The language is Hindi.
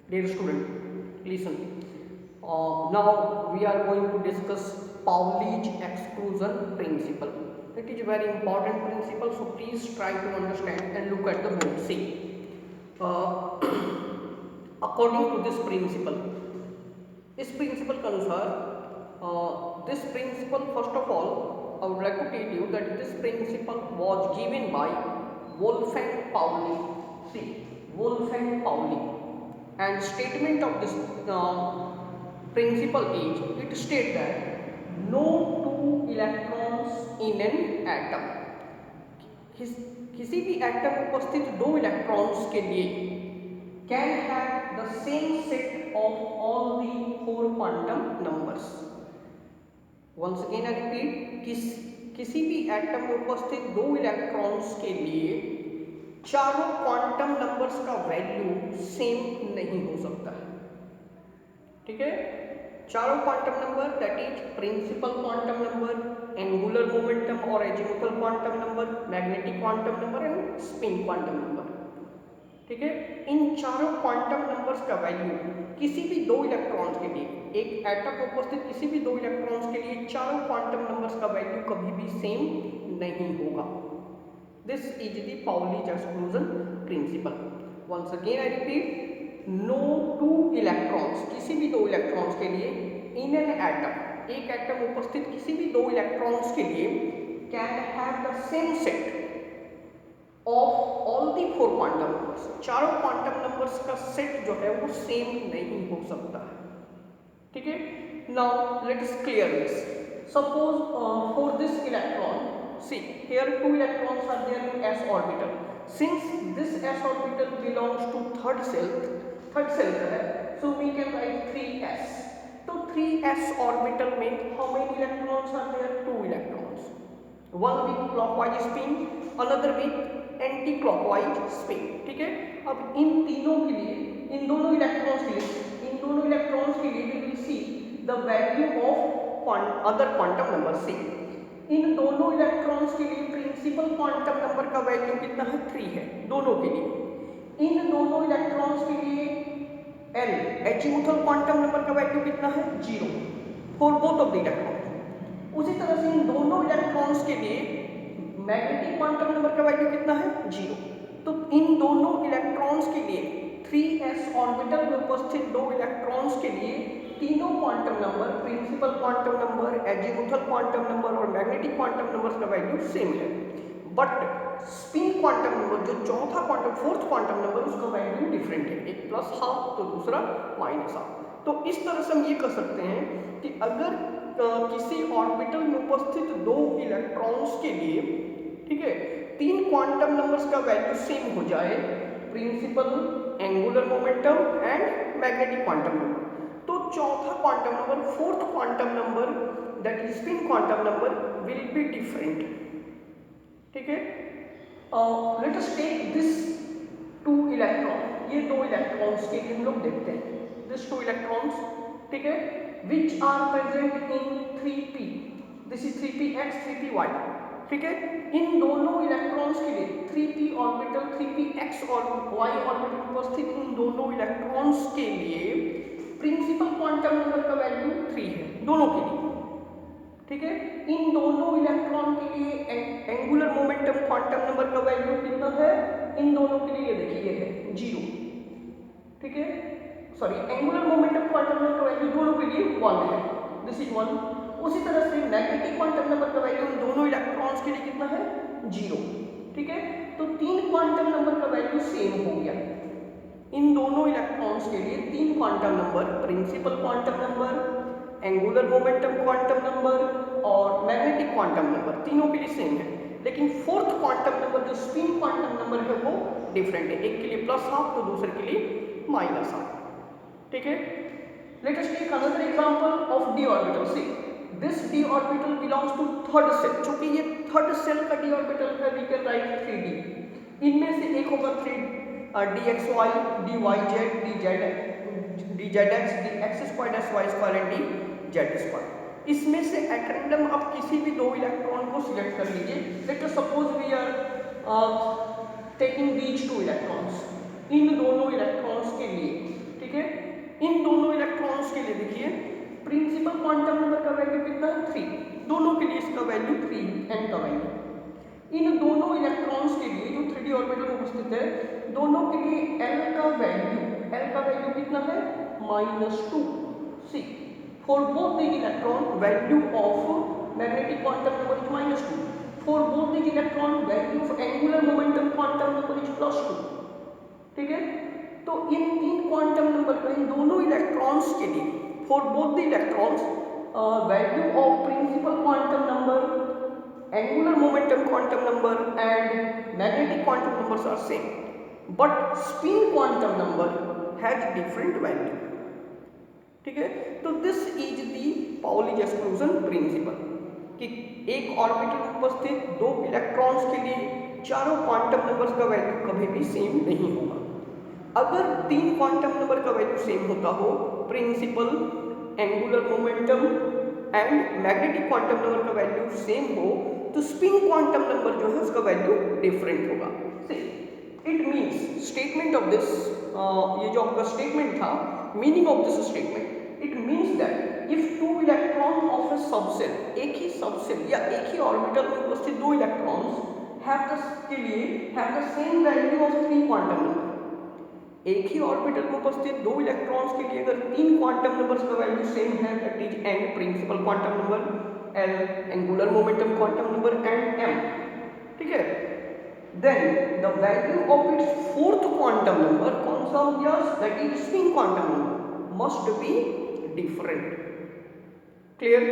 Dear student, listen. Now we are going to discuss Pauli's exclusion principle. It is a very important principle, so please try to understand and look at the board. See, uh, according to this principle, इस प्रिंसिपल के अनुसार this principle first of all I would like to tell you that this principle was given by Wolfgang Pauli. See, Wolfgang Pauli, and statement of this principle is it state that no two electrons in an atom, किसी भी एटम में उपस्थित दो इलेक्ट्रॉन्स के लिए can have the same set of all the four quantum numbers. Once again I repeat, किसी भी एटम में उपस्थित दो इलेक्ट्रॉन्स के लिए चारों क्वांटम नंबर्स का वैल्यू सेम नहीं हो सकता है. ठीक है, चारों quantum number that is principal quantum number, angular momentum और azimuthal quantum number, magnetic quantum number and spin quantum number. ठीक है, इन चारों क्वांटम नंबर्स का वैल्यू किसी भी दो इलेक्ट्रॉन्स के लिए, एक एटम में उपस्थित किसी भी दो इलेक्ट्रॉन्स के लिए चारों क्वांटम नंबर्स का वैल्यू कभी भी सेम नहीं होगा. This is the Pauli's exclusion principle. Once again I repeat, no two electrons, किसी भी दो इलेक्ट्रॉन्स के लिए in an atom, एक एटम में उपस्थित किसी भी दो इलेक्ट्रॉन्स के लिए can have the same set of all the four quantum numbers. चारों क्वांटम नंबर्स का सेट जो है वो सेम नहीं हो सकता है. ठीक है, now let us clear this. Suppose for this electron, see here two electrons are there in s orbital. Since this s orbital belongs to third cell है, so we can write 3s. तो 3s orbital में how many electrons are there? Two electrons. One with clockwise spin, another with anti clockwise spin. ठीक है, अब इन तीनों के लिए, इन दोनों इलेक्ट्रॉन्स के लिए we will see the value of other quantum number. सी, इन दोनों इलेक्ट्रॉन्स के लिए प्रिंसिपल क्वांटम नंबर का वैल्यू कितना है? 3 है दोनों के लिए. इन दोनों इलेक्ट्रॉन्स के लिए एल एजीमुथल क्वांटम नंबर का वैल्यू कितना है? 0 for both of the electrons. उसी तरह से इन दोनों इलेक्ट्रॉन्स के लिए मैग्नेटिक क्वांटम नंबर का वैल्यू कितना है? 0. तो इन दोनों इलेक्ट्रॉन्स के लिए 3s ऑर्बिटल में उपस्थित दो इलेक्ट्रॉन्स के लिए तीनों quantum number, principal quantum number, azimuthal quantum number और मैग्नेटिक क्वांटम नंबर का वैल्यू सेम है. बट स्पिन क्वांटम नंबर, जो चौथा क्वांटम, फोर्थ क्वांटम नंबर, उसका वैल्यू डिफरेंट है. एक प्लस हाफ तो दूसरा माइनस हाफ. तो इस तरह से हम ये कर सकते हैं कि अगर किसी ऑर्बिटल में उपस्थित दो इलेक्ट्रॉन्स के लिए, ठीक है, तीन क्वांटम नंबर्स का वैल्यू सेम हो जाए, principal, angular momentum and magnetic quantum number, तो चौथा quantum number, fourth quantum number that is spin quantum number will be different. ठीक है, let us take this two electron, ये दो इलेक्ट्रॉन्स के लिए हम लोग देखते हैं. दिस टू इलेक्ट्रॉन्स, ठीक है, which are present in 3p. This is 3px 3py. ठीक है, इन दोनों इलेक्ट्रॉन्स के लिए 3p ऑर्बिटल, 3px और y ऑर्बिटल उपस्थित इन दोनों इलेक्ट्रॉन्स के लिए प्रिंसिपल क्वांटम नंबर का वैल्यू 3 है दोनों के लिए. ठीक है, इन दोनों इलेक्ट्रॉन के लिए एंगुलर मोमेंटम क्वांटम नंबर का वैल्यू कितना है? इन दोनों के लिए देखिए है 0. ठीक है, sorry, angular momentum quantum number का वैल्यू दोनों के लिए 1 है. This is 1. उसी तरह से मैग्नेटिक क्वांटम नंबर का वैल्यू इन दोनों इलेक्ट्रॉन्स के लिए कितना है? 0. ठीक है, तो तीन क्वांटम नंबर का वैल्यू सेम हो गया. इन दोनों इलेक्ट्रॉन्स के लिए तीन quantum number, principal quantum number, angular momentum quantum number और मैग्नेटिक क्वांटम नंबर, तीनों के लिए सेम है. लेकिन फोर्थ क्वांटम नंबर जो स्पिन क्वांटम नंबर है वो डिफरेंट है. एक के लिए प्लस हाफ तो दूसरे के लिए माइनस हाफ. ठीक है, let us take another example of d orbital. See, this d orbital belongs to third cell. चूंकि ये थर्ड सेल का d orbital है, we can write 3d. इनमें से एक होगा 3dxy, dyz, dzx, dx squared sy square and dz square. इसमें से एट रैंडम आप किसी भी दो इलेक्ट्रॉन को सिलेक्ट कर लीजिए. Let us suppose we are taking these two electrons. इन दोनों इलेक्ट्रॉन्स के लिए, ठीक है। इन दोनों इलेक्ट्रॉन्स के लिए देखिए प्रिंसिपल क्वांटम नंबर का वैल्यू कितना है 3, दोनों के लिए इसका वैल्यू 3 n का वैल्यू। इन दोनों इलेक्ट्रॉन्स के लिए जो 3d ऑर्बिटल में उपस्थित है दोनों के लिए l का वैल्यू कितना है -2 c। For both the electron value of magnetic quantum number is -2, for both the electron value of angular momentum quantum number is +2, ठीक है। तो इन तीन क्वांटम नंबर का इन दोनों इलेक्ट्रॉन्स के लिए for both the electrons value of principal quantum number, angular momentum quantum number and magnetic quantum numbers are same, but spin quantum number has different value, ठीक है। तो this is the Pauli's exclusion principle कि एक ऑर्बिटल में उपस्थित दो इलेक्ट्रॉन्स के लिए चारों क्वांटम नंबर्स का वैल्यू कभी भी सेम नहीं होगा। अगर तीन क्वांटम नंबर का वैल्यू सेम होता हो, principal, angular momentum and magnetic quantum number का वैल्यू सेम हो, तो स्पिन क्वांटम नंबर जो है उसका वैल्यू डिफरेंट होगा। It means statement of this, ये जो आपका स्टेटमेंट था, meaning of this statement, it means that if two electron of a subshell, एक ही सबसेल या एक ही ऑर्बिटल में उपस्थित दो इलेक्ट्रॉन्स के लिए have the same value of 3 quantum number, एक ही ऑर्बिटल में उपस्थित दो इलेक्ट्रॉन्स के लिए अगर तीन क्वांटम नंबर्स का वैल्यू सेम है, that is n principal quantum number, l angular momentum quantum number and m, ठीक है, then the value of its fourth quantum number कौन सा हो गया, that is spin quantum number, must be different. Clear?